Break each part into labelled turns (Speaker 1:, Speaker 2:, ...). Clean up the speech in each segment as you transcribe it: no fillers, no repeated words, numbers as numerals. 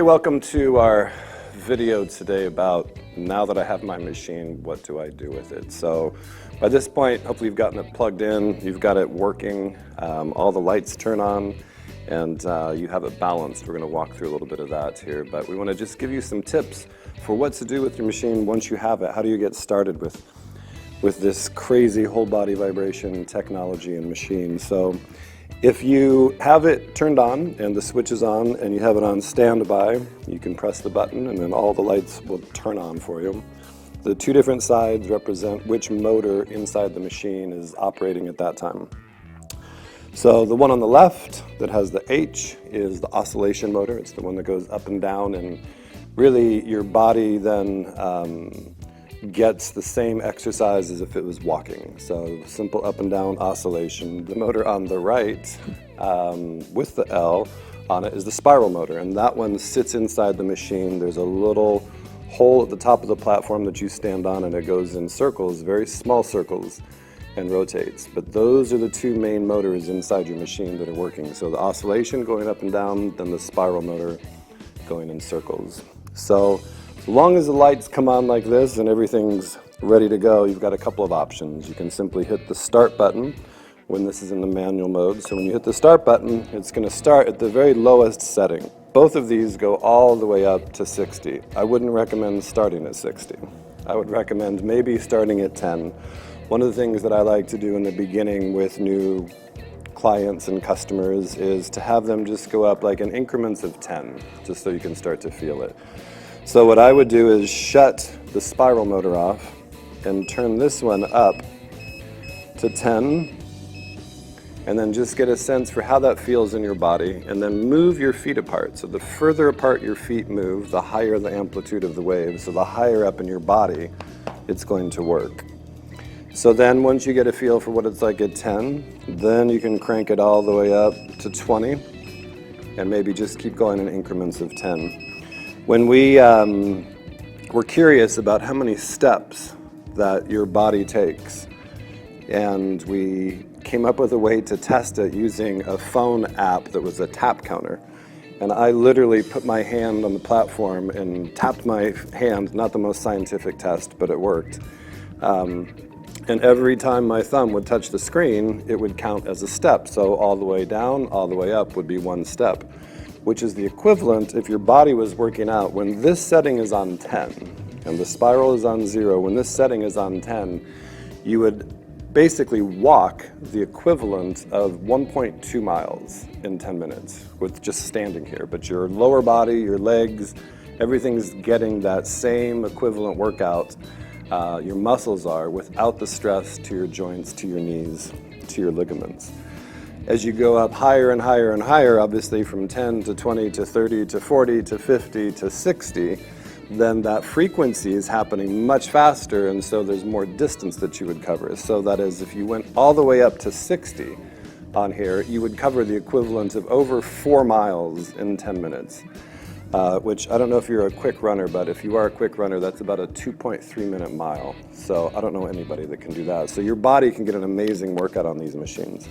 Speaker 1: welcome to our video today about now that I have my machine, what do I do with it? So by this point, hopefully you've gotten it plugged in, you've got it working, all the lights turn on, and you have it balanced. We're going to walk through a little bit of that here, but we want to just give you some tips for what to do with your machine once you have it. How do you get started with this crazy whole body vibration technology and machine? So if you have it turned on and the switch is on and you have it on standby, you can press the button and then all the lights will turn on for you. The two different sides represent which motor inside the machine is operating at that time. So the one on the left that has the H is the oscillation motor. It's the one that goes up and down, and really your body then gets the same exercise as if it was walking. So simple up and down oscillation. The motor on the right with the L on it is the spiral motor, and that one sits inside the machine. There's a little hole at the top of the platform that you stand on, and it goes in circles, very small circles, and rotates. But those are the two main motors inside your machine that are working. So the oscillation going up and down, then the spiral motor going in circles. So as long as the lights come on like this and everything's ready to go, you've got a couple of options. You can simply hit the start button when this is in the manual mode. So when you hit the start button, it's going to start at the very lowest setting. Both of these go all the way up to 60. I wouldn't recommend starting at 60. I would recommend maybe starting at 10. One of the things that I like to do in the beginning with new clients and customers is to have them just go up like in increments of 10, just so you can start to feel it. So what I would do is shut the spiral motor off and turn this one up to 10, and then just get a sense for how that feels in your body, and then move your feet apart. So the further apart your feet move, the higher the amplitude of the wave. So the higher up in your body, it's going to work. So then once you get a feel for what it's like at 10, then you can crank it all the way up to 20, and maybe just keep going in increments of 10. When we were curious about how many steps that your body takes, and we came up with a way to test it using a phone app that was a tap counter. And I literally put my hand on the platform and tapped my hand, not the most scientific test, but it worked. And every time my thumb would touch the screen, it would count as a step. So all the way down, all the way up would be one step, which is the equivalent if your body was working out. When this setting is on 10 and the spiral is on 0, when this setting is on 10, you would basically walk the equivalent of 1.2 miles in 10 minutes with just standing here. But your lower body, your legs, everything's getting that same equivalent workout. Your muscles are, without the stress to your joints, to your knees, to your ligaments. As you go up higher and higher and higher, obviously from 10 to 20 to 30 to 40 to 50 to 60, then that frequency is happening much faster, and so there's more distance that you would cover. So that is, if you went all the way up to 60 on here, you would cover the equivalent of over 4 miles in 10 minutes, which I don't know if you're a quick runner, but if you are a quick runner, that's about a 2.3 minute mile. So I don't know anybody that can do that. So your body can get an amazing workout on these machines.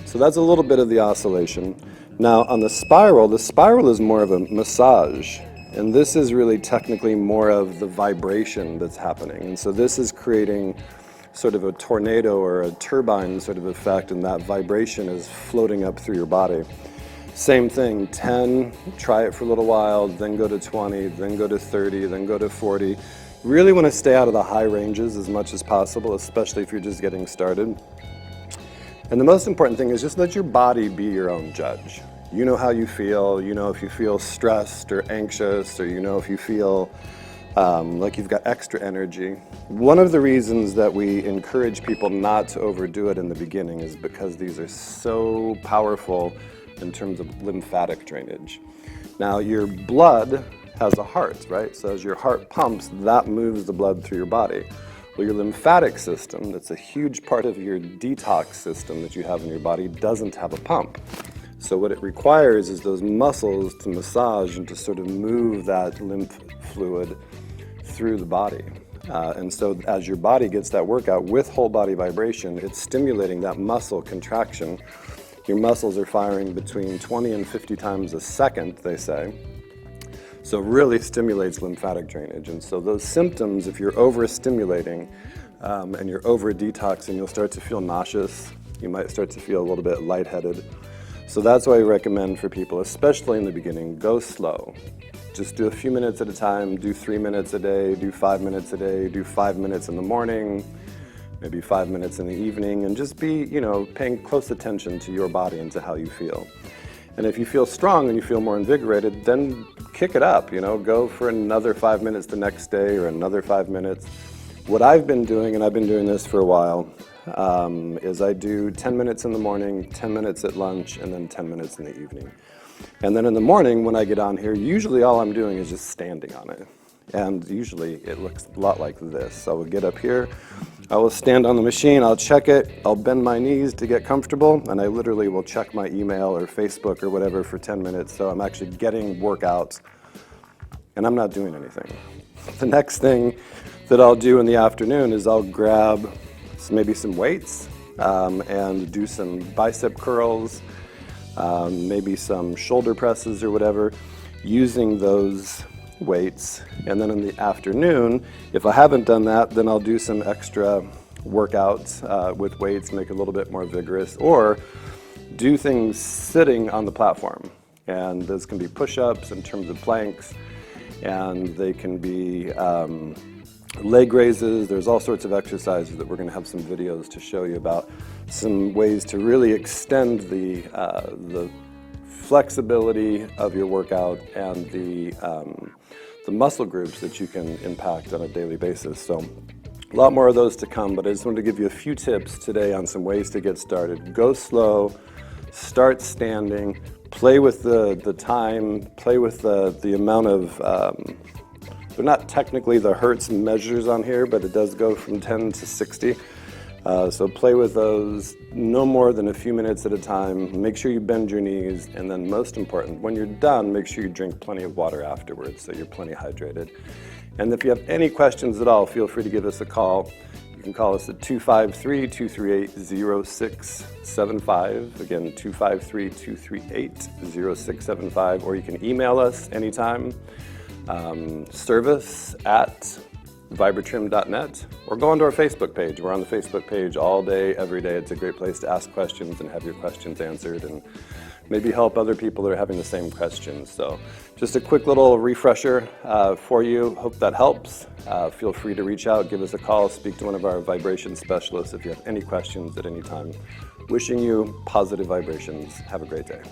Speaker 1: So that's a little bit of the oscillation. Now on the spiral is more of a massage, and this is really technically more of the vibration that's happening. And so this is creating sort of a tornado or a turbine sort of effect, and that vibration is floating up through your body. Same thing, 10, try it for a little while, then go to 20, then go to 30, then go to 40. Really want to stay out of the high ranges as much as possible, especially if you're just getting started. And the most important thing is just let your body be your own judge. You know how you feel, you know if you feel stressed or anxious, or you know if you feel like you've got extra energy. One of the reasons that we encourage people not to overdo it in the beginning is because these are so powerful in terms of lymphatic drainage. Now your blood has a heart, right? So as your heart pumps, that moves the blood through your body. Well, your lymphatic system, that's a huge part of your detox system that you have in your body, doesn't have a pump. So what it requires is those muscles to massage and to sort of move that lymph fluid through the body. And so as your body gets that workout with whole body vibration, it's stimulating that muscle contraction. Your muscles are firing between 20 and 50 times a second, they say. So it really stimulates lymphatic drainage. And so those symptoms, if you're overstimulating and you're over-detoxing, you'll start to feel nauseous. You might start to feel a little bit lightheaded. So that's why I recommend for people, especially in the beginning, go slow. Just do a few minutes at a time, do 3 minutes a day, do 5 minutes a day, do 5 minutes in the morning, maybe 5 minutes in the evening, and just be, paying close attention to your body and to how you feel. And if you feel strong and you feel more invigorated, then kick it up, go for another 5 minutes the next day or another 5 minutes. What I've been doing, and I've been doing this for a while, is I do 10 minutes in the morning, 10 minutes at lunch, and then 10 minutes in the evening. And then in the morning when I get on here, usually all I'm doing is just standing on it. And usually it looks a lot like this. So I will get up here, I will stand on the machine, I'll check it, I'll bend my knees to get comfortable, and I literally will check my email or Facebook or whatever for 10 minutes. So I'm actually getting workouts, and I'm not doing anything. The next thing that I'll do in the afternoon is I'll grab maybe some weights and do some bicep curls, maybe some shoulder presses or whatever, using those weights. And then in the afternoon, if I haven't done that, then I'll do some extra workouts with weights, make it a little bit more vigorous, or do things sitting on the platform. And those can be push-ups in terms of planks, and they can be leg raises. There's all sorts of exercises that we're going to have some videos to show you about, some ways to really extend the flexibility of your workout and the muscle groups that you can impact on a daily basis. So a lot more of those to come, but I just wanted to give you a few tips today on some ways to get started. Go slow, start standing, play with the time, play with the amount of, they're not technically the hertz measures on here, but it does go from 10 to 60. So play with those, no more than a few minutes at a time. Make sure you bend your knees, and then most important, when you're done, make sure you drink plenty of water afterwards so you're plenty hydrated. And if you have any questions at all, feel free to give us a call. You can call us at 253-238-0675. Again, 253-238-0675, or you can email us anytime, service@vibratrim.net, or go onto our Facebook page. We're on the Facebook page all day, every day. It's a great place to ask questions and have your questions answered, and maybe help other people that are having the same questions. So just a quick little refresher for you. Hope that helps. Feel free to reach out, give us a call, speak to one of our vibration specialists if you have any questions at any time. Wishing you positive vibrations. Have a great day.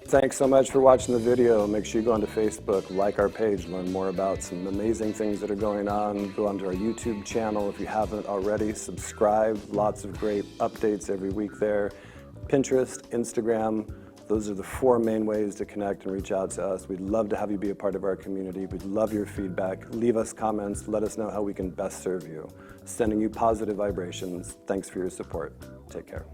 Speaker 1: Thanks so much for watching the video. Make sure you go onto Facebook, like our page, learn more about some amazing things that are going on. Go onto our YouTube channel if you haven't already. Subscribe, lots of great updates every week there. Pinterest, Instagram, those are the 4 main ways to connect and reach out to us. We'd love to have you be a part of our community. We'd love your feedback. Leave us comments. Let us know how we can best serve you. Sending you positive vibrations. Thanks for your support. Take care.